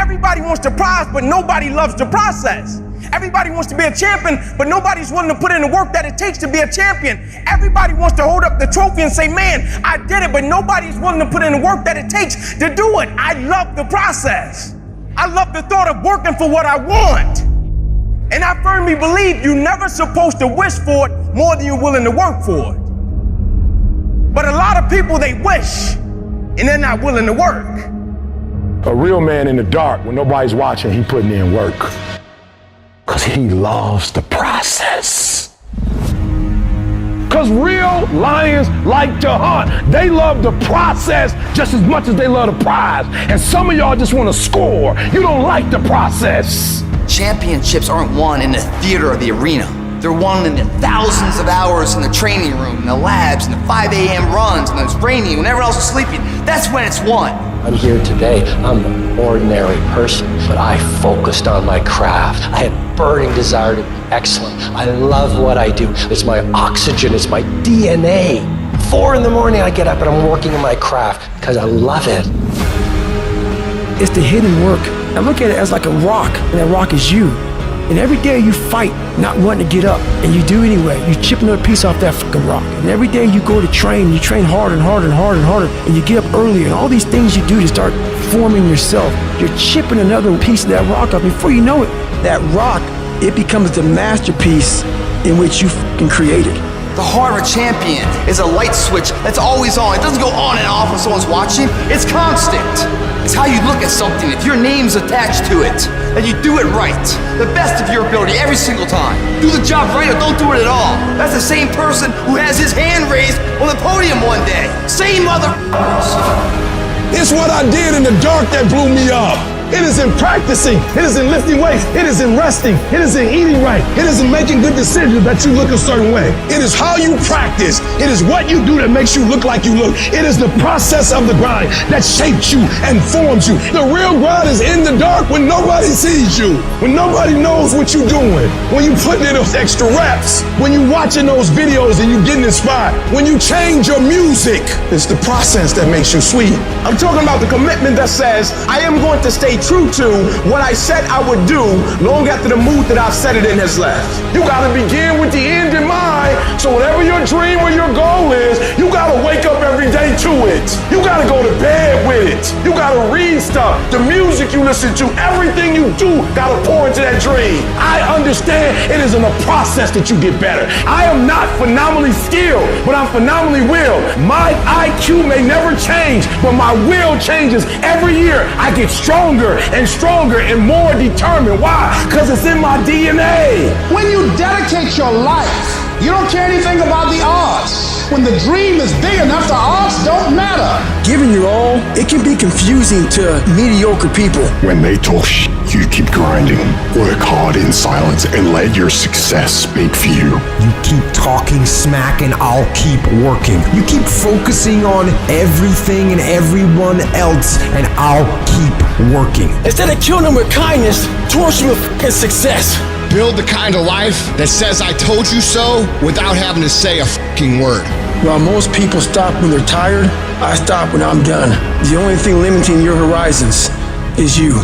Everybody wants the prize, but nobody loves the process. Everybody wants to be a champion, but nobody's willing to put in the work that it takes to be a champion. Everybody wants to hold up the trophy and say, man, I did it, but nobody's willing to put in the work that it takes to do it. I love the process. I love the thought of working for what I want. And I firmly believe you're never supposed to wish for it more than you're willing to work for it. But a lot of people, they wish, and they're not willing to work. A real man in the dark, when nobody's watching, he putting in work. Because he loves the process. Because real lions like to hunt. They love the process just as much as they love the prize. And some of y'all just want to score. You don't like the process. Championships aren't won in the theater or the arena. They're won in the thousands of hours in the training room, in the labs, in the 5 a.m. runs, when it's raining, when everyone else is sleeping. That's when it's won. I'm here today. I'm an ordinary person, but I focused on my craft. I had burning desire to be excellent. I love what I do. It's my oxygen, it's my DNA. 4 in the morning I get up and I'm working in my craft because I love it. It's the hidden work. I look at it as like a rock, and that rock is you. And every day you fight not wanting to get up, and you do anyway. You chip another piece off that fucking rock. And every day you go to train, you train harder and harder and harder and harder, and you get up earlier, and all these things you do to start forming yourself. You're chipping another piece of that rock up. Before you know it, that rock, it becomes the masterpiece in which you fucking created. The heart of a champion is a light switch that's always on. It doesn't go on and off when someone's watching. It's constant. It's how you look at something. If your name's attached to it, then you do it right. The best of your ability every single time. Do the job right or don't do it at all. That's the same person who has his hand raised on the podium one day. Same motherfuckers. It's what I did in the dark that blew me up. It is in practicing. It is in lifting weights. It is in resting. It is in eating right. It is in making good decisions that you look a certain way. It is how you practice. It is what you do that makes you look like you look. It is the process of the grind that shapes you and forms you. The real grind is in the dark when nobody sees you, when nobody knows what you're doing, when you putting in those extra reps, when you watching those videos and you getting inspired, when you change your music. It's the process that makes you sweet. I'm talking about the commitment that says, I am going to stay true to what I said I would do long after the mood that I've set it in has left. You gotta begin with the end in mind, so whatever your dream or your goal is, you gotta wake up every day to it. You gotta go to bed with it. You gotta read stuff. The music you listen to, everything you do gotta pour into that dream. I understand it is in a process that you get better. I am not phenomenally skilled, but I'm phenomenally willed. My IQ may never change, but my will changes every year. I get stronger and stronger and more determined. Why? Because it's in my DNA. When you dedicate your life, you don't care anything about the odds. When the dream is big enough, the odds don't matter. Giving your all, it can be confusing to mediocre people. When they talk shit, you keep grinding. Work hard in silence and let your success speak for you. You keep talking smack and I'll keep working. You keep focusing on everything and everyone else and I'll keep working. Instead of killing them with kindness, torch them with fucking success. Build the kind of life that says I told you so without having to say a fucking word. While most people stop when they're tired, I stop when I'm done. The only thing limiting your horizons is you.